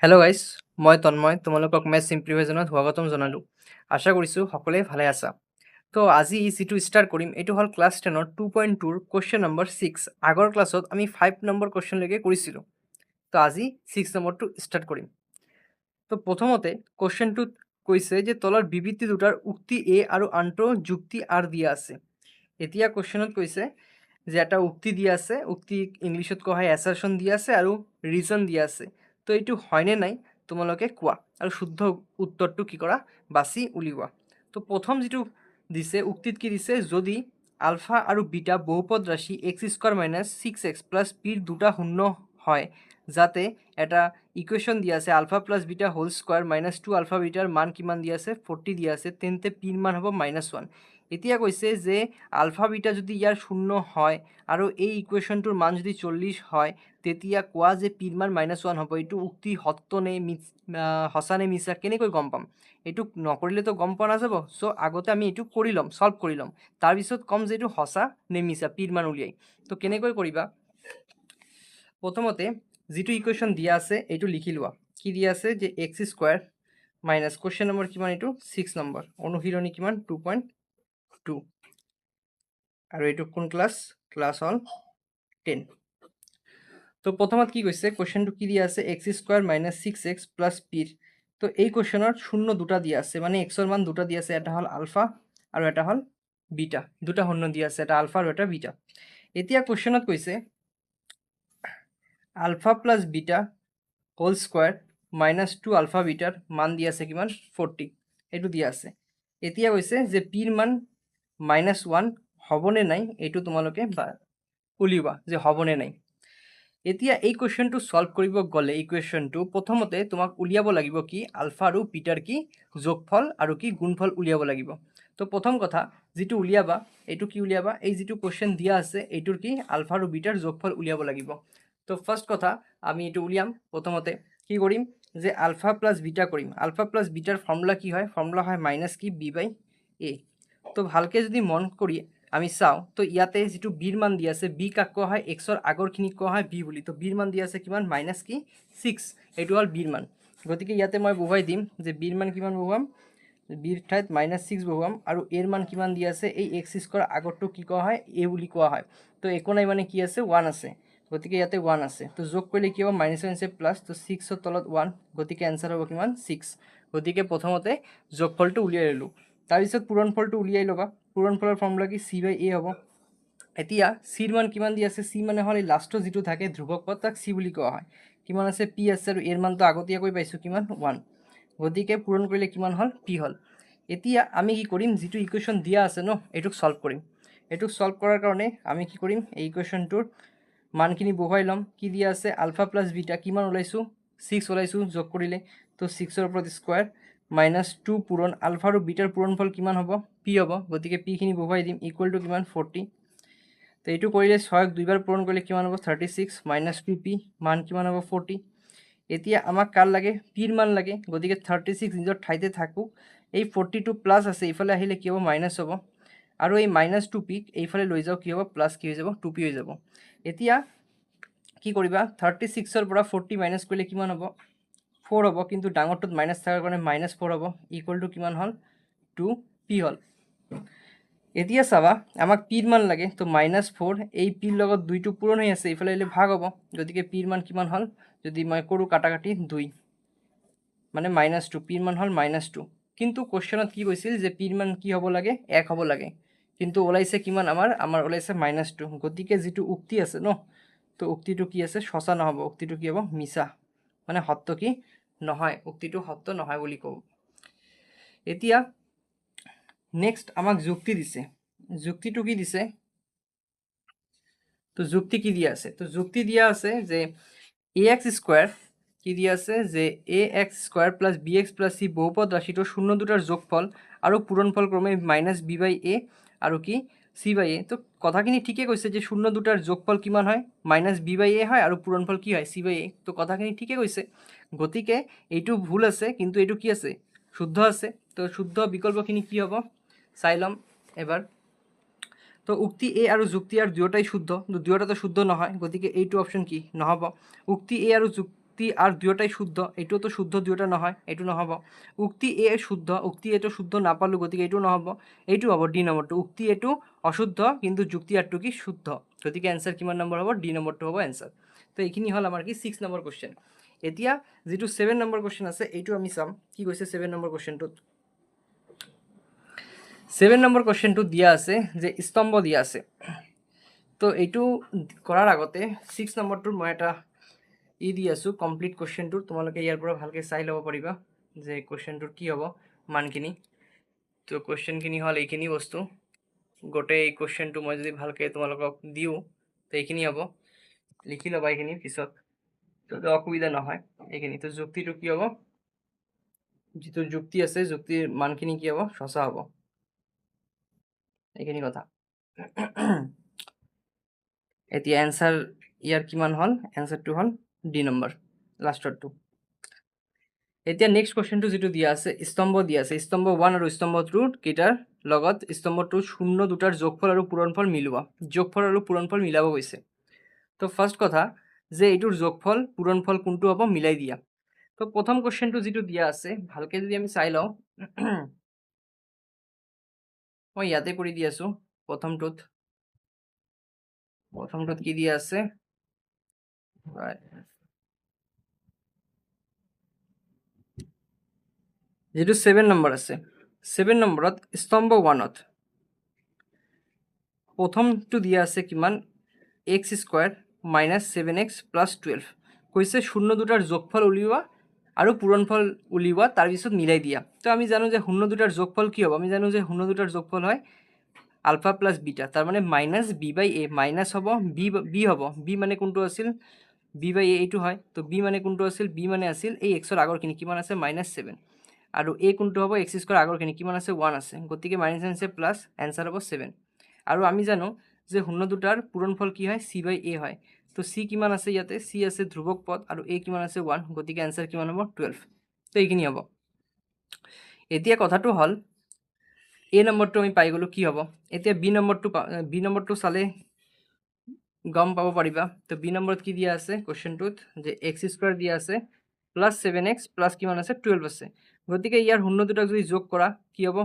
Hello' guys, মই তন্ময় তোমালোকক math চিম্প্লিফাইজনত স্বাগতম জনালোঁ। আশা কৰিছোঁ সকলোৱে ভালে আছা। তো আজি যিটো ষ্টাৰ্ট কৰিম এইটো হ'ল ক্লাছ 10ৰ 2.2ৰ কুৱেশ্যন নম্বৰ 6। আগৰ ক্লাছত আমি 5 নম্বৰ কুৱেশ্যনলৈকে কৰিছিলোঁ। তো আজি 6 নম্বৰটো ষ্টাৰ্ট কৰিম। তো প্ৰথমতে কুৱেশ্যনটোত কৈছে যে তলৰ বিবৃতি দুটাৰ উক্তি এ আৰু আনটো যুক্তি আৰ দিয়া আছে। এতিয়া কুৱেশ্যনত কৈছে যে এটা উক্তি দিয়া আছে, উক্তি ইংলিছত কোৱা হয় এছাৰশ্যন দিয়া আছে আৰু ৰিজন দিয়া আছে। তো এইটো হয়নে নাই তোমালোকে কোৱা আৰু শুদ্ধ উত্তৰটো কি কৰা বাছি উলিওৱা। তো প্ৰথম যিটো দিছে উক্তিত কি দিছে, যদি আলফা আৰু বিটা বহুপদ ৰাশি x² - 6x + পিৰ দুটা শূন্য হয়, যাতে এটা ইকুৱেশ্যন দিয়া আছে alpha plus beta whole square -2 alpha বিটাৰ মান কিমান দিয়া আছে 40 দিয়া আছে, তেন্তে পিৰ মান হ'ব -1। এতিয়া কৈছে যে আলফা বিটা যদি ইয়াৰ শূন্য হয় আৰু এই ইকুৱেশ্যনটোৰ মান যদি 40 হয়, তেতিয়া কোৱা যে পিৰ মান -1 হ'ব। এইটো উক্তি সত্য নে সঁচা নে মিছা কেনেকৈ গম পাম? এইটো নকৰিলেতো গম পোৱা নাযাব। চ' আগতে আমি এইটো কৰি ল'ম, সলভ কৰি ল'ম, তাৰপিছত ক'ম যে এইটো সঁচা নে মিছা পিৰ মান উলিয়াই। তো কেনেকৈ কৰিবা? প্ৰথমতে যিটো ইকুৱেশ্যন দিয়া আছে এইটো লিখি লোৱা। কি দিয়া আছে যে x² মাইনাছ কুৱেশ্যন নম্বৰ কিমান, এইটো 6 নম্বৰ, অনুশীলনী কিমান 2.2, আৰু এইটো কোন ক্লাছ? ক্লাছ হ'ল 10। তো প্ৰথমত কি কৈছে, কুৱেশ্যনটো কি দিয়া আছে x² - 6x + পিৰ। তো এই কুৱেশ্যনত শূন্য দুটা দিয়া আছে, মানে এক্সৰ মান দুটা দিয়া আছে, এটা হ'ল আলফা আৰু এটা হ'ল বিটা। দুটা শূন্য দিয়া আছে, এটা আলফা আৰু এটা বিটা। এতিয়া কুৱেশ্যনত কৈছে alpha plus beta whole square -2 alpha বিটাৰ মান দিয়া আছে কিমান 40, এইটো দিয়া আছে। এতিয়া কৈছে যে পিৰ মান -1 হ'বনে নাই এইটো তোমালোকে উলিওৱা যে হ'বনে নাই। এতিয়া এই কুৱেশ্যনটো সলভ কৰিব গ'লে ইকুৱেশ্যনটো প্ৰথমতে তোমাক উলিয়াব লাগিব কি আলফা আৰু বিটাৰ কি যোগফল আৰু কি গুণফল উলিয়াব লাগিব। তো প্ৰথম কথা যিটো উলিয়াবা এইটো কি উলিয়াবা, এই যিটো কুৱেশ্যন দিয়া আছে এইটোৰ কি আলফা আৰু বিটাৰ যোগফল উলিয়াব লাগিব। তো ফাৰ্ষ্ট কথা আমি এইটো উলিয়াম। প্ৰথমতে কি কৰিম যে আলফা প্লাছ বিটা কৰিম। আলফা প্লাছ বিটাৰ ফৰ্মুলা কি হয়? ফৰ্মুলা হয় -b/a। তো ভালকৈ যদি মন কৰি আমি চাওঁ, তো ইয়াতে যিটো বিৰ মান দিয়া আছে, বি কাক কোৱা হয়? এক্সৰ আগৰখিনিক কোৱা হয় বি বুলি। তো বিৰ মান দিয়া আছে কিমান? -6, এইটো হ'ল বিৰ মান। গতিকে ইয়াতে মই বহুৱাই দিম যে বিৰ মান কিমান বহুৱাম, বিৰ ঠাইত -6 বহুৱাম, আৰু এৰ মান কিমান দিয়া আছে, এই x² আগৰটো কি কোৱা হয়? এ বুলি কোৱা হয়। তো একো নাই, মানে কি আছে 1 আছে, গতিকে ইয়াতে 1 আছে। তো যোগ কৰিলে কি হ'ব? -1 প্লাছ, তো 6ৰ তলত 1, গতিকে এনচাৰ হ'ব কিমান 6। গতিকে প্ৰথমতে যোগফলটো উলিয়াই ল'লোঁ, তাৰপিছত পূৰণফলটো উলিয়াই ল'বা। পূৰণফলৰ ফৰ্মুলা কি c/a হ'ব। এতিয়া চিৰ মান কিমান দি আছে? চি মানে হ'ল এই লাষ্টৰ যিটো থাকে ধ্ৰুৱক পদ, তাক চি বুলি কোৱা হয়। কিমান আছে? পি আছে, আৰু এৰ মানটো আগতীয়াকৈ পাইছোঁ কিমান 1, গতিকে পূৰণ কৰিলে কিমান হ'ল? পি হ'ল। এতিয়া আমি কি কৰিম, যিটো ইকুৱেশ্যন দিয়া আছে ন এইটোক সলভ কৰিম। এইটোক সলভ কৰাৰ কাৰণে আমি কি কৰিম, এই ইকুৱেশ্যনটোৰ মানখিনি বহুৱাই ল'ম। কি দিয়া আছে? আলফা প্লাছ বিটা কিমান ওলাইছোঁ? 6 ওলাইছোঁ যোগ কৰিলে। তো 6ৰ ওপৰত স্কোৱাৰ -2 পূৰণ আলফা আৰু বিটাৰ পূৰণফল কিমান হ'ব? পি হ'ব। গতিকে পিখিনি বহুৱাই দিম, ইকুৱেল টু কিমান 40। তো এইটো কৰিলে 6ক দুইবাৰ পূৰণ কৰিলে কিমান হ'ব? 36 -2p, মান কিমান হ'ব? 40। এতিয়া আমাক কাৰ লাগে? পিৰ মান লাগে, গতিকে 36 নিজৰ ঠাইতে থাকক। এই 42 প্লাছ আছে, ইফালে আহিলে কি হ'ব? মাইনাছ হ'ব, আৰু এই -2p এইফালে লৈ যাওঁ, কি হ'ব? প্লাছ কি হৈ যাব? 2p হৈ যাব। এতিয়া কি কৰিবা? 36ৰ পৰা 40 মাইনাছ কৰিলে কিমান হ'ব? 4 হ'ব, কিন্তু ডাঙৰটোত মাইনাছ থকাৰ কাৰণে -4 হ'ব, ইকুৱেল টু কিমান হ'ল? 2p হ'ল। এতিয়া চাবা, আমাক পিৰ মান লাগে, তো -4, এই পিৰ লগত 2টো পূৰণ হৈ আছে, ইফালে আহিলে ভাগ হ'ব, গতিকে পিৰ মান কিমান হ'ল? যদি মই কৰোঁ কাটাকাটি 2, মানে -2, পিৰ মান হ'ল -2। কিন্তু কুৱেশ্যনত কি কৈছিল যে পিৰ মান কি হ'ব লাগে? 1 হ'ব লাগে, কিন্তু ওলাইছে কিমান? আমাৰ ওলাইছে -2। গতিকে যিটো উক্তি আছে ন, তো উক্তিটো কি আছে? সঁচা নহ'ব, উক্তিটো কি হ'ব? মিছা, মানে সত্য কি নহয়, উক্তিটো সত্য নহয় বুলি কওঁ। এতিয়া নেক্সট আমাক যুক্তি দিছে। যুক্তিটো কি দিছে? তো যুক্তি কি দিয়া আছে? তো যুক্তি দিয়া আছে যে ax² কি দিয়া আছে যে ax² + bx + c বহুপদ ৰাশিটোৰ শূন্য দুটাৰ যোগফল আৰু পূৰণফল ক্ৰমে -b/a আৰু কি c/a। তো কথাখিনি ঠিকে কৈছে যে শূন্য দুটাৰ যোগফল কিমান হয়? -b/a হয়, আৰু পূৰণফল কি হয়? c/a। তো কথাখিনি ঠিকে কৈছে, গতিকে এইটো ভুল আছে, কিন্তু এইটো কি আছে? শুদ্ধ আছে। তো শুদ্ধ বিকল্পখিনি কি হ'ব চাই ল'ম এবাৰ। তো উক্তি এ আৰু যুক্তি আৰ দুয়োটাই শুদ্ধ, দুয়োটাতো শুদ্ধ নহয়, গতিকে এইটো অপশ্যন কি নহ'ব। উক্তি এ আৰু উক্তি আর দুয়োটাই শুদ্ধ, এইটোও তো শুদ্ধ, দুয়োটা নহয়, এইটো নহ'ব। উক্তি এ শুদ্ধ, উক্তি এটো শুদ্ধ নাপালোঁ, গতিকে এইটো নহ'ব। এইটো হ'ব ডি নম্বৰটো, উক্তি এইটো অশুদ্ধ কিন্তু যুক্তি আৰটো কি শুদ্ধ, গতিকে এনচাৰ কিমান নম্বৰ হ'ব? ডি নম্বৰটো হ'ব এনচাৰ। তো এইখিনি হ'ল আমাৰ কি 6 নম্বৰ কুৱেশ্যন। এতিয়া যিটো 7 নম্বৰ কুৱেশ্যন আছে এইটো আমি চাম কি কৈছে 7 নম্বৰ কুৱেশ্যনটোত। 7 নম্বৰ কুৱেশ্যনটোত দিয়া আছে যে স্তম্ভ দিয়া আছে। তো এইটো কৰাৰ আগতে 6 নম্বৰটোৰ মই এটা দি আছোঁ কমপ্লিট কুৱেশ্যনটোৰ, তোমালোকে ইয়াৰ পৰা ভালকৈ চাই ল'ব পাৰিবা যে কুৱেশ্যনটোৰ কি হ'ব মানখিনি। তো কুৱেশ্যনখিনি হ'ল এইখিনি বস্তু, গোটেই এই কুৱেশ্যনটো মই যদি ভালকৈ তোমালোকক দিওঁ তো এইখিনি হ'ব, লিখি ল'বা এইখিনি পিছত, তো অসুবিধা নহয় এইখিনি। তো যুক্তিটো কি হ'ব, যিটো যুক্তি আছে যুক্তিৰ মানখিনি কি হ'ব? সঁচা হ'ব, এইখিনি কথা। এতিয়া এনচাৰ ইয়াৰ কিমান হ'ল? এনচাৰটো হ'ল ডি নম্বৰ লাষ্টৰটো। এতিয়া নেক্সট কুৱেশ্যনটো যিটো দিয়া আছে স্তম্ভ দিয়া আছে, স্তম্ভ 1 আৰু স্তম্ভ 2 কেইটাৰ লগত স্তম্ভটোৰ শূন্য দুটাৰ যোগফল আৰু পূৰণফল মিলোৱা, যোগফল আৰু পূৰণফল মিলাব গৈছে। তো ফাৰ্ষ্ট কথা যে এইটোৰ যোগফল পূৰণফল কোনটো হ'ব মিলাই দিয়া। তো প্ৰথম কুৱেশ্যনটো যিটো দিয়া আছে ভালকৈ যদি আমি চাই লওঁ, মই ইয়াতে কৰি দি আছোঁ। প্ৰথমটোত কি দিয়া আছে, যেটো 7 নম্বৰ আছে, 7 নম্বৰত স্তম্ভ 1ত প্ৰথমটো দিয়া আছে কিমান? x² - 7x + 12 কৈছে শূন্য দুটাৰ যোগফল উলিওৱা আৰু পূৰণফল উলিওৱা, তাৰপিছত মিলাই দিয়া। তো আমি জানো যে শূন্য দুটাৰ যোগফল কি হ'ব? আমি জানো যে শূন্য দুটাৰ যোগফল হয় আলফা প্লাছ বিটা, তাৰ মানে -b/a, মাইনাছ হ'ব b হ'ব, b মানে কোনটো আছিল? b/a এইটো হয়। তো b মানে কোনটো আছিল? b মানে আছিল এই এক্সৰ আগৰখিনি কিমান আছে? -7, আৰু a কোনটো হ'ব? x² আগৰখিনি কিমান আছে? 1 আছে, গতিকে মাইনাছ প্লাছ এনচাৰ হ'ব 7। আৰু আমি জানো যে শূন্য দুটাৰ পূৰণফল কি হয়? c/a হয়। তো c কিমান আছে ইয়াতে? c আছে ধ্ৰুৱক পদ আৰু a কিমান আছে? 1, গতিকে এনচাৰ কিমান হ'ব? 12। তো এইখিনি হ'ব। এতিয়া কথাটো হ'ল a নম্বৰটো আমি পাই গ'লোঁ, কি হ'ব? এতিয়া b নম্বৰটো চালে গম পাব পাৰিবা। তো b নম্বৰত কি দিয়া আছে কুৱেশ্যনটোত? যে x² দিয়া আছে প্লাছ 7x প্লাছ কিমান আছে? 12 আছে। গতিকে ইয়াৰ শূন্য দুটাক যদি যোগ কৰা কি হ'ব?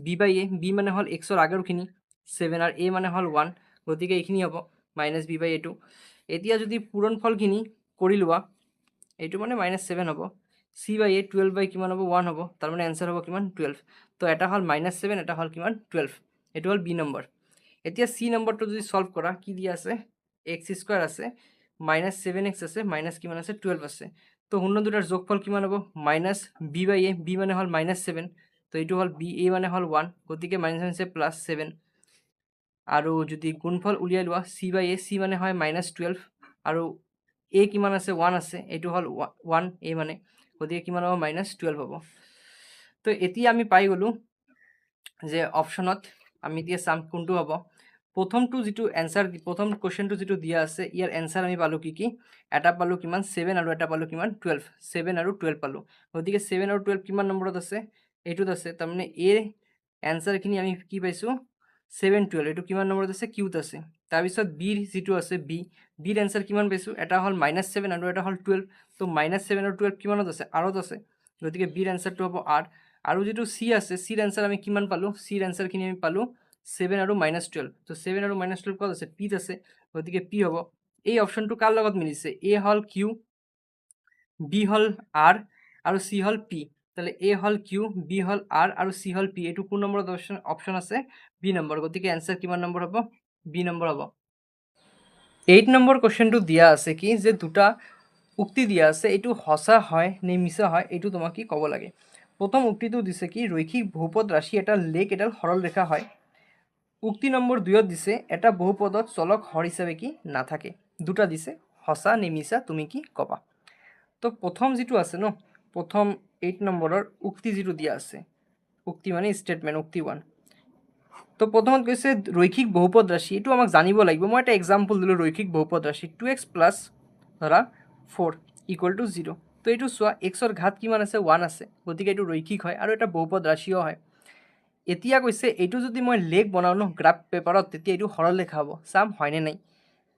-b/a, b মানে হ'ল এক্সৰ আগৰখিনি 7 আৰু a মানে হ'ল 1, গতিকে এইখিনি হ'ব -b/a2। এতিয়া যদি পূৰণফলখিনি কৰি লোৱা, এইটো মানে -7 হ'ব, c/a 12 কিমান হ'ব? 1 হ'ব, তাৰ মানে এনচাৰ হ'ব কিমান? 12। তো এটা হ'ল -7, এটা হ'ল কিমান? 12। এইটো হ'ল b নম্বৰ। এতিয়া c নম্বৰটো যদি সলভ কৰা কি দিয়া আছে? x² আছে, -7x আছে, মাইনাছ কিমান আছে? 12 আছে। তো শূন্য দুটাৰ যোগফল কিমান হ'ব? -b/a, b মানে হ'ল -7, তো এইটো হ'ল a মানে হ'ল 1, গতিকে -7 আৰু যদি গুণফল উলিয়াই লোৱা c/a, c মানে হয় -12 আৰু a কিমান আছে? 1 আছে, এইটো হ'ল 1 a মানে, গতিকে কিমান হ'ব? -12 হ'ব। তো এতিয়া আমি পাই গ'লোঁ যে অপশ্যনত আমি এতিয়া চাম কোনটো হ'ব। প্ৰথমটো যিটো এনচাৰ, প্ৰথম কুৱেশ্যনটো যিটো দিয়া আছে ইয়াৰ এনচাৰ আমি পালোঁ কি? এটা পালোঁ কিমান? 7 আৰু এটা পালোঁ কিমান? 12, 7 আৰু 12 পালোঁ। গতিকে 7 আৰু 12 কিমান নম্বৰত আছে? এইটোত আছে, তাৰমানে এৰ এনচাৰখিনি আমি কি পাইছোঁ? 7, 12, এইটো কিমান নম্বৰত আছে? কিউত আছে। তাৰপিছত বিৰ যিটো আছে বিৰ এনচাৰ কিমান পাইছোঁ? এটা হ'ল -7 আৰু এটা হ'ল 12, তো -7 আৰু 12 কিমানত আছে? আৰত আছে, গতিকে বিৰ এনচাৰটো হ'ব আৰ। আৰু যিটো চি আছে, চিৰ এনচাৰ আমি কিমান পালোঁ? চিৰ এনচাৰখিনি আমি পালোঁ 7 আৰু -12, তো 7 আৰু -12 ক'ত আছে? পিত আছে, গতিকে পি হ'ব। এই অপশ্যনটো কাৰ লগত মিলিছে? এ হ'ল কিউ, বি হ'ল আৰ আৰু চি হ'ল পি। তাহলে এ হ'ল কিউ, বি হ'ল আৰ আৰু চি হ'ল পি। এইটো কোন নম্বৰত অপশ্যন আছে? বি নম্বৰ, গতিকে এনচাৰ কিমান নম্বৰ হ'ব? বি নম্বৰ হ'ব। 8 নম্বৰ কুৱেশ্যনটো দিয়া আছে কি? যে দুটা উক্তি দিয়া আছে, এইটো সঁচা হয় নে মিছা হয় এইটো তোমাক কি ক'ব লাগে। প্ৰথম উক্তিটো দিছে কি? ৰৈখিক বহুপদ ৰাশি এটা লেক এডাল সৰল ৰেখা হয়। উক্তি নম্বৰ 2ত দিছে এটা বহুপদত চলক হৰ হিচাপে কি নাথাকে। দুটা দিছে, সঁচা নে মিছা তুমি কি ক'বা। তো প্ৰথম যিটো আছে ন, প্ৰথম 8 নম্বৰৰ উক্তি যিটো দিয়া আছে, উক্তি মানে ষ্টেটমেণ্ট, উক্তি 1। তো প্ৰথমত কৈছে ৰৈখিক বহুপদ ৰাশি, এইটো আমাক জানিব লাগিব। মই এটা এক্সাম্পল দিলোঁ, ৰৈখিক বহুপদ ৰাশি 2x প্লাছ ধৰা 4 = 0। তো এইটো চোৱা, এক্সৰ ঘাত কিমান আছে? 1 আছে, গতিকে এইটো ৰৈখিক হয় আৰু এটা বহুপদ ৰাশিও হয়। এতিয়া কৈছে এইটো যদি মই লেখ বনাওঁ ন গ্ৰাফ পেপাৰত, তেতিয়া এইটো সৰল ৰেখা হ'ব। চাম হয়নে নাই।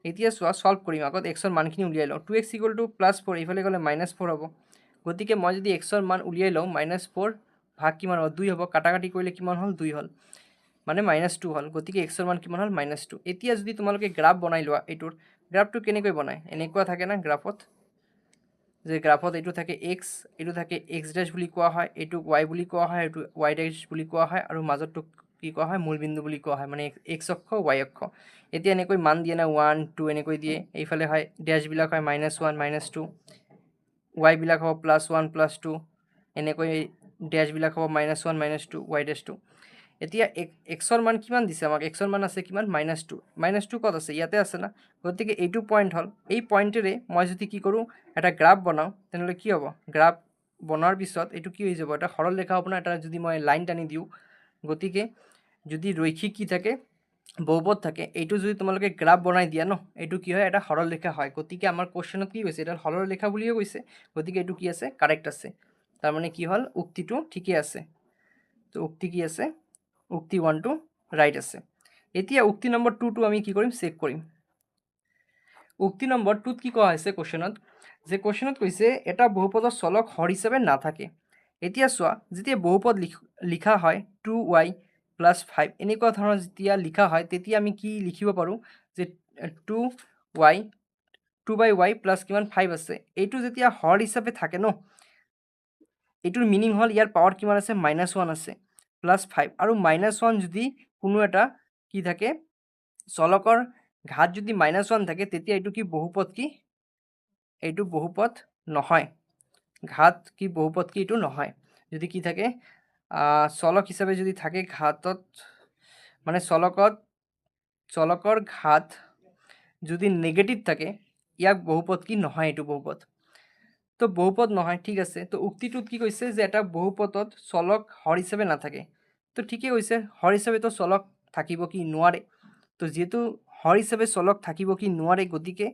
এতিয়া চোৱা সলভ কৰিম আগত এক্সৰ মানখিনি উলিয়াই লওঁ 2x = +4 এইফালে গ'লে -4 হ'ব গতিকে মই যদি এক্সৰ মান উলিয়াই লওঁ -4 ভাগ কিমান হ'ব 2 হ'ব কাটাকাটি কৰিলে কিমান হ'ল 2 হ'ল মানে -2 হ'ল গতিকে এক্সৰ মান কিমান হ'ল -2 এতিয়া যদি তোমালোকে গ্ৰাফ বনাই লোৱা এইটোৰ গ্ৰাফটো কেনেকৈ বনায় এনেকুৱা থাকে না গ্ৰাফত যে গ্ৰাফত এইটো থাকে x এইটো থাকে x' বুলি কোৱা হয় এইটো y বুলি কোৱা হয় এইটো y' বুলি কোৱা হয় আৰু মাজৰটো কি কোৱা হয় মূলবিন্দু বুলি কোৱা হয় মানে x অক্ষ y অক্ষ এতিয়া এনেকৈ মান দিয়ে না 1 2 এনেকৈ দিয়ে এইফালে হয় ড্যাশবিলাক হয় -1 -2 y বিলাক হ'ব +1 +2 এনেকৈ ড্যাশবিলাক হ'ব -1 -2 y'2 এতিয়া এক্সৰ মান কিমান দিছে আমাক এক্সৰ মান আছে কিমান -2 ক'ত আছে ইয়াতে আছে না গতিকে এইটো পইণ্ট হ'ল এই পইণ্টেৰে মই যদি কি কৰোঁ এটা গ্ৰাফ বনাওঁ তেনেহ'লে কি হ'ব গ্ৰাফ বনোৱাৰ পিছত এইটো কি হৈ যাব এটা সৰল ৰেখা হ'ব না এটা যদি মই লাইন টানি দিওঁ গতিকে যদি ৰৈখিক কি থাকে বহুপদ থাকে এইটো যদি তোমালোকে গ্ৰাফ বনাই দিয়া ন এইটো কি হয় এটা সৰল ৰেখা হয় গতিকে আমাৰ কোৱেশ্যনত কি কৈছে এটা সৰল ৰেখা বুলিয়ে কৈছে গতিকে এইটো কি আছে কাৰেক্ট আছে তাৰ মানে কি হ'ল উক্তিটো ঠিকই আছে তো উক্তি কি আছে উক্তি 1 টো ৰাইট আছে এতিয়া উক্তি নম্বৰ 2 টো আমি কি কৰিম চেক কৰিম উক্তি নম্বৰ 2 কি কোৱা হৈছে কোৱেশ্যনত যে কোৱেশ্যনত কৈছে এটা বহুপদৰ চলক হৰ হিচাপে নাথাকে এতিয়া চোৱা যেতিয়া বহুপদ লিখা হয় 2y + 5 এনেকুৱা ধৰণৰ যেতিয়া লিখা হয় তেতিয়া আমি কি লিখিব পাৰোঁ যে 2y 2/y প্লাছ কিমান 5 আছে এইটো যেতিয়া হৰ হিচাপে থাকে ন এইটোৰ মিনিং হ'ল ইয়াৰ পাৱাৰ কিমান আছে -1 আছে +5 আৰু -1 যদি কোনো এটা কি থাকে চলকৰ ঘাত যদি -1 থাকে তেতিয়া এইটো কি বহুপদ কি এইটো বহুপদ নহয় ঘাত কি বহুপদ কি এইটো নহয় যদি কি থাকে চলক হিচাপে যদি থাকে ঘাতত মানে চলকৰ ঘাত যদি নেগেটিভ থাকে ইয়াক বহুপদ কি নহয় এইটো বহুপদ তো বহুপদ নহয় ঠিক আছে তো উক্তিটোত কি কৈছে যে এটা বহুপদত চলক হৰ হিচাপে নাথাকে তো ঠিকই কৈছে হৰ হিচাপে তো চলক থাকিব কি নোৱাৰে তো যেহেতু হৰ হিচাপে চলক থাকিব কি নোৱাৰে গতিকে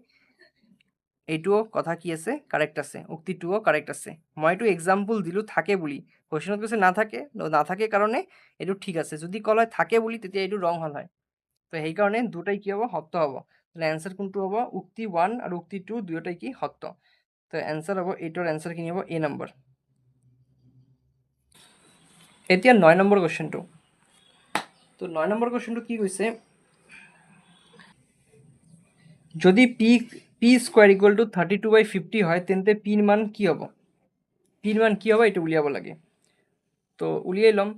এইটোও কথা কি আছে কাৰেক্ট আছে উক্তিটোও কাৰেক্ট আছে মই এইটো এক্সাম্পল দিলোঁ থাকে বুলি কোৱেশ্যনত কৈছে নাথাকে কাৰণে এইটো ঠিক আছে যদি ক'লে থাকে বুলি তেতিয়া এইটো ৰং হ'ল হয় তো সেইকাৰণে দুটাই কি হ'ব সত্য হ'ব তাহলে অ্যান্সাৰ কোনটো হ'ব উক্তি 1 আৰু উক্তি 2 দুয়োটাই কি সত্য তো অ্যান্সাৰ হ'ব এইটোৰ অ্যান্সাৰ কি হ'ব এ নম্বৰ এতিয়া 9 নম্বৰ কোৱেশ্যনটো তো 9 নম্বৰ কোৱেশ্যনটো কি কৈছে যদি p স্কয়াৰ ইকুয়াল টু 32/50 হয় তেন্তে পিৰ মান কি হ'ব পিৰ মান কি হ'ব এইটো উলিয়াব লাগে তো উলিয়াই ল'ম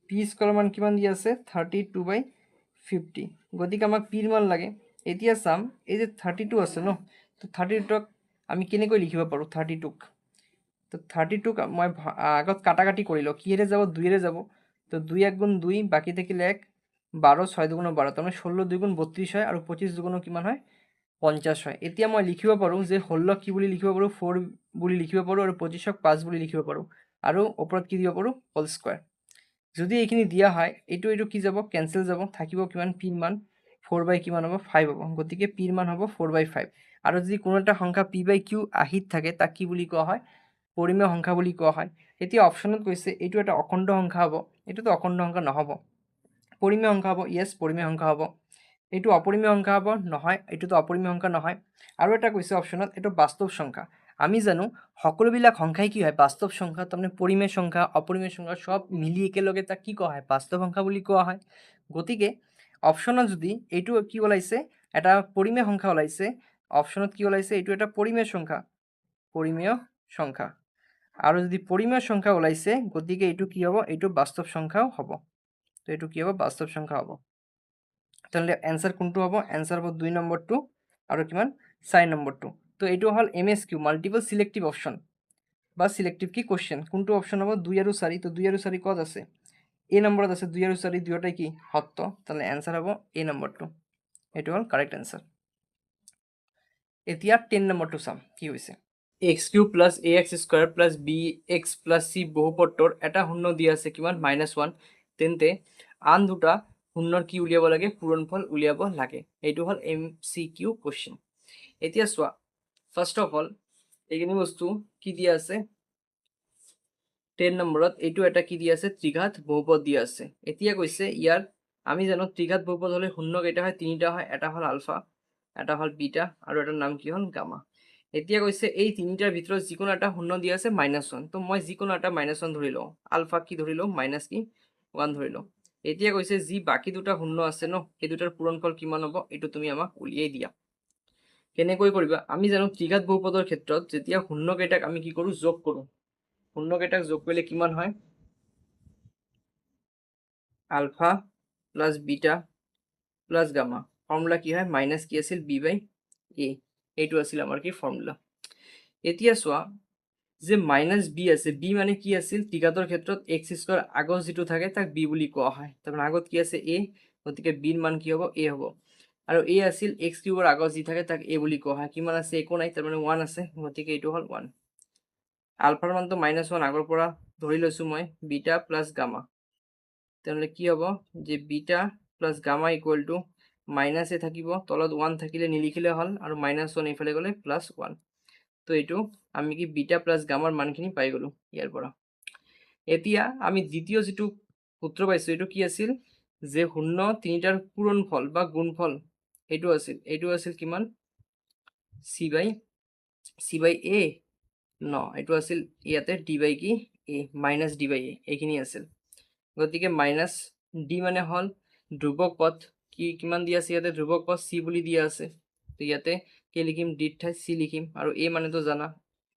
পি স্কয়াৰৰ মান কিমান দিয়া আছে 32/50 গতিকে আমাক পিৰ মান লাগে এতিয়া চাম এই যে 32 আছে ন তো 32ক আমি কেনেকৈ লিখিব পাৰোঁ 32ক তো 32ক মই আগত কাটাকাটি কৰি লওঁ কিহেৰে যাব 2এৰে যাব তো 2 × 1 = 2 বাকি থাকিলে 1 12 6 × 2 = 12 তাৰমানে 16 2 × 32 হয় আৰু 25 2 × কিমান হয় 50 হয় এতিয়া মই লিখিব পাৰোঁ যে 16 কি বুলি লিখিব পাৰোঁ 4 বুলি লিখিব পাৰোঁ আৰু 25ক 5 বুলি লিখিব পাৰোঁ আৰু ওপৰত কি দিব পাৰোঁ হোল স্কয়াৰ যদি এইখিনি দিয়া হয় এইটো কি যাব কেনসেল যাব থাকিব কিমান পিৰ মান 4 কিমান হ'ব 5 হ'ব গতিকে পিৰ মান হ'ব 4/5 আৰু যদি কোনো এটা সংখ্যা p/q আহিত থাকে তাক কি বুলি কোৱা হয় পৰিমেয় সংখ্যা বুলি কোৱা হয় এতিয়া অপশ্যনত কৈছে এইটো এটা অখণ্ড সংখ্যা হ'ব এইটোতো অখণ্ড সংখ্যা নহ'ব পৰিমেয় সংখ্যা হ'ব ইয়েছ পৰিমেয় সংখ্যা হ'ব এইটো অপৰিমেয় সংখ্যা হ'ব নহয় এইটোতো অপৰিমেয় সংখ্যা নহয় আৰু এটা কৈছে অপশ্যনত এইটো বাস্তৱ সংখ্যা আমি জানো সকলোবিলাক সংখ্যাই কি হয় বাস্তৱ সংখ্যা তাৰমানে পৰিমেয় সংখ্যা অপৰিমেয় সংখ্যা সব মিলি একেলগে তাক কি কোৱা হয় বাস্তৱ সংখ্যা বুলি কোৱা হয় গতিকে অপশ্যনত যদি এইটো কি ওলাইছে এটা পৰিমেয় সংখ্যা ওলাইছে অপশ্যনত কি ওলাইছে এইটো এটা পৰিমেয় সংখ্যা আৰু যদি পৰিমেয় সংখ্যা ওলাইছে গতিকে এইটো কি হ'ব এইটো বাস্তৱ সংখ্যাও হ'ব তো এইটো কি হ'ব বাস্তৱ সংখ্যা হ'ব তাহলে অ্যান্সাৰ কোনটো হ'ব অ্যান্সাৰ হ'ব 2 নম্বৰটো আৰু কিমান 4 নম্বৰটো তো এইটো হ'ল MSQ মাল্টিপল সিলেক্টিভ অপশ্যন বা সিলেক্টিভ কি কোশ্চেন কোনটো অপশ্যন হ'ব 2 আৰু 4 তো 2 আৰু 4 ক'ত আছে এ নম্বৰত আছে 2 আৰু 4 দুয়োটাই কি সত্য তাহলে অ্যান্সাৰ হ'ব এ নম্বৰটো এইটো হ'ল কাৰেক্ট অ্যান্সাৰ এতিয়া 10 নম্বৰটো চাম কি হৈছে x³ + ax² + bx + c বহুপদটোৰ এটা শূন্য দিয়া আছে কিমান -1 তেন্তে আন দুটা শূন্যৰ কি উলিয়াব লাগে পূৰণফল উলিয়াব লাগে এইটো হ'ল MCQ কোশ্চেন এতিয়া চোৱা ফাৰ্স্ট অফ অল এইখিনি বস্তু কি দিয়া আছে 10 নম্বৰত এইটো এটা কি দিয়া আছে ত্ৰিঘাত বহুপদ দিয়া আছে এতিয়া কৈছে ইয়াৰ আমি জানো ত্ৰিঘাত বহুপদ হলে শূন্য কেইটা হয় তিনিটা হয় এটা হ'ল আলফা এটা হ'ল বিটা আৰু এটাৰ নাম কি হ'ল গামা। এতিয়া কৈছে এই তিনিটাৰ ভিতৰত যিকোনো এটা শূন্য দিয়া আছে -1, তো মই যিকোনো এটা -1 ধৰি লওঁ, আলফা কি ধৰি লওঁ মাইনাছ কি 1 ধৰি লওঁ। এতিয়া কৈছে যি বাকী দুটা শূন্য আছে ন, সেই দুটাৰ পূৰণফল কিমান হ'ব এইটো তুমি আমাক উলিয়াই দিয়া। কেনেকৈ কৰিবা? আমি জানো ত্ৰিঘাত বহুপদৰ ক্ষেত্ৰত যেতিয়া শূন্যকেইটাক আমি কি কৰোঁ যোগ কৰোঁ, শূন্যকেইটাক যোগ কৰিলে কিমান হয়, alpha plus beta plus gamma, formula কি হয় মাইনাস কি আছিল বি বাই এ, এইটো আছিল আমাৰ কি ফৰ্মুলা। এতিয়া চোৱা যে মাইনাস বি আছে, বি মানে কি আছিল ত্ৰিঘাতৰ ক্ষেত্ৰত এক্স স্কোৱাৰ আগত যিটো থাকে তাক বি বুলি কোৱা হয়, তাৰমানে আগত কি আছে এ, গতিকে বিৰ মান কি হ'ব এ হ'ব, আৰু এ আছিল এক্স কিউবৰ আগত যি থাকে তাক এ বুলি কোৱা হয়। কিমান আছে একো নাই, তাৰমানে 1 আছে, গতিকে এইটো হ'ল 1। আলফাৰ মানটো -1 আগৰ পৰা ধৰি লৈছোঁ মই, বিটা প্লাছ গামা, তেনেহ'লে কি হ'ব যে beta plus gamma equal to মাইনাছে থাকিব, তলত 1 থাকিলে নিলিখিলে হ'ল, আৰু -1 এইফালে গ'লে +1। তো এইটো আমি কি বিটা প্লাছ গামাৰ মানখিনি পাই গ'লোঁ ইয়াৰ পৰা। এতিয়া আমি দ্বিতীয় যিটো সূত্ৰ পাইছোঁ এইটো কি আছিল যে শূন্য তিনিটাৰ পূৰণফল বা গুণফল এইটো আছিল কিমান চি বাই এ ন, এইটো আছিল ইয়াতে ডি বাই কি এ মাইনাছ ডি বাই এ এইখিনি আছিল, গতিকে মাইনাছ ডি মানে হ'ল ধ্ৰুৱক পথ, কিমান দিয়া আছে ইয়াতে ধ্ৰুৱক পথ চি বুলি দিয়া আছে, তো ইয়াতে কি লিখিম ডিৰ ঠাইত চি লিখিম, আৰু এ মানেতো জানা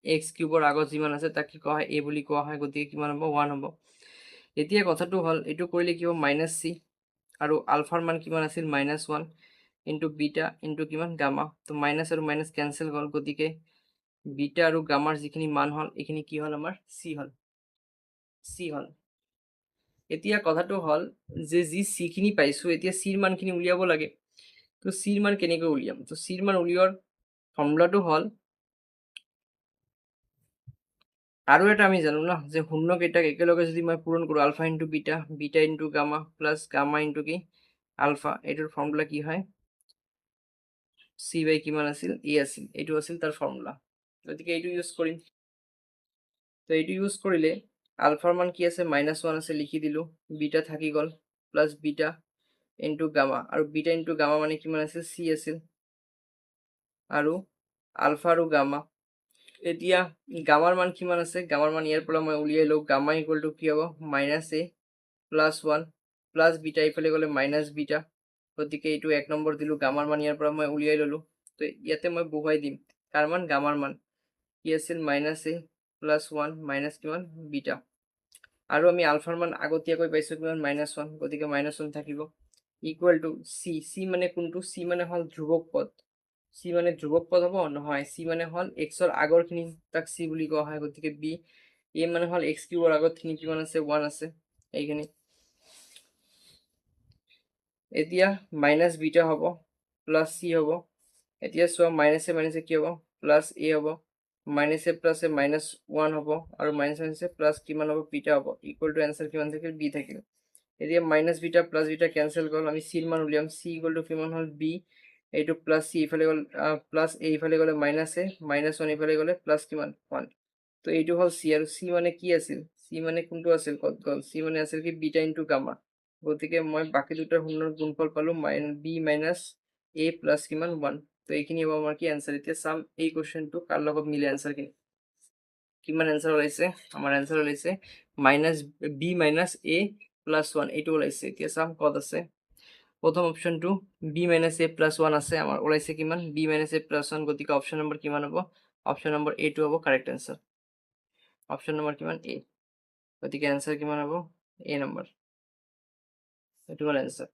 এক্স কিউবৰ আগত যিমান আছে তাক কি কোৱা হয় এ বুলি কোৱা হয়, গতিকে কিমান হ'ব 1 হ'ব। এতিয়া কথাটো হ'ল এইটো কৰিলে কি হ'ব মাইনাছ চি, আৰু আলফাৰ মান কিমান আছিল -1 ইনটু বিটা ইনটু কিমান গামা, তো মাইনাছ আৰু মাইনাছ কেনচেল হ'ল, গতিকে বিটা আৰু গামাৰ যিখিনি মান হ'ল এইখিনি কি হ'ল আমাৰ চি হ'ল। এতিয়া কথাটো হ'ল যে যি চি খিনি পাইছোঁ এতিয়া চিৰ মানখিনি উলিয়াব লাগে, তো চিৰ মান কেনেকৈ উলিয়াম, তো চিৰ মান উলিওৱাৰ ফৰ্মুলাটো হ'ল আৰু এটা আমি জানো না যে শূন্যকেইটাক একেলগে যদি মই পূৰণ কৰোঁ alpha into beta, beta into gamma plus gamma into কি আলফা, এইটোৰ ফৰ্মুলা কি হয় চি বাই কিমান আছিল এ আছিল, এইটো আছিল তাৰ ফৰ্মুলা, গতিকে এইটো ইউজ কৰিম। তো এইটো ইউজ কৰিলে আলফাৰ মান কি আছে -1 আছে লিখি দিলোঁ, বিটা থাকি গ'ল প্লাছ বিটা ইনটু গামা, আৰু বিটা ইনটু গামা মানে কিমান আছিল চি আছিল, আৰু আলফা আৰু গামা। এতিয়া গামাৰ মান কিমান আছে, গামাৰ মান ইয়াৰ পৰা মই উলিয়াই লওঁ, গামা ইকুৱেল টু কি হ'ব -a +1 প্লাছ বিটা এইফালে গ'লে মাইনাছ বিটা, গতিকে এইটো 1 নম্বৰ দিলোঁ, গামাৰ মান ইয়াৰ পৰা মই উলিয়াই ল'লোঁ, তো ইয়াতে মই বহুৱাই দিম কাৰ মান গামাৰ মান কি আছিল -a +1 মাইনাছ কিমান বিটা, আৰু আমি আলফাৰ মান আগতীয়াকৈ পাইছোঁ কিমান -1, গতিকে -1 থাকিব ইকুৱেল টু চি মানে কোনটো, চি মানে হ'ল ধ্ৰুৱক পদ, চি মানে ধ্ৰুৱক পদ হ'ব নহয়, চি মানে হ'ল এক্সৰ আগৰখিনি তাক চি বুলি কোৱা হয়, গতিকে বি, এ মানে হ'ল এক্স কিউবৰ আগতখিনি কিমান আছে 1 আছে এইখিনি। এতিয়া মাইনাছ বিটা হ'ব প্লাছ চি হ'ব, এতিয়া চোৱা মাইনাছে মাইনাছে কি হ'ব প্লাছ এ হ'ব, মাইনাছে প্লাছে -1 হ'ব, আৰু মাইনাছে প্লাছ কিমান হ'ব বিটা হ'ব, ইকুৱেল টু এনচাৰ কিমান থাকিল বি থাকিল। এতিয়া minus beta plus beta cancel গ'ল, আমি চিৰ মান উলিয়াম, চি ইকুৱেল টু কিমান হ'ল বি, এইটো প্লাছ চি ইফালে গ'ল প্লাছ এ ইফালে গ'লে -1 -1 ইফালে গ'লে প্লাছ কিমান 1, তো এইটো হ'ল চি, আৰু চি মানে কি আছিল, চি মানে কোনটো আছিল ক'ত গ'ল, চি মানে আছিল কি বিটা ইনটু গামা, গতিকে মই বাকী দুটাৰ শূন্যৰ গুণফল পালোঁ বি মাইনাছ এ প্লাছ কিমান 1, তো এইখিনি হ'ব আমাৰ কি এনচাৰ। এতিয়া চাম এই কুৱেশ্যনটো কাৰ লগত মিলে এনচাৰখিনি, কিমান এনচাৰ ওলাইছে, আমাৰ এনচাৰ ওলাইছে বি মাইনাছ এ প্লাছ 1 এইটো ওলাইছে। এতিয়া চাম ক'ত আছে, প্ৰথম অপশ্যনটো বি মাইনাছ এ প্লাছ 1 আছে, আমাৰ ওলাইছে কিমান বি মাইনাছ এ প্লাছ 1, গতিকে অপশ্যন নম্বৰ কিমান হ'ব, অপশ্যন নম্বৰ এটো হ'ব কাৰেক্ট এনচাৰ, অপশ্যন নম্বৰ কিমান এ, গতিকে এনচাৰ কিমান হ'ব এ নম্বৰ, এইটো হ'ল এনচাৰ।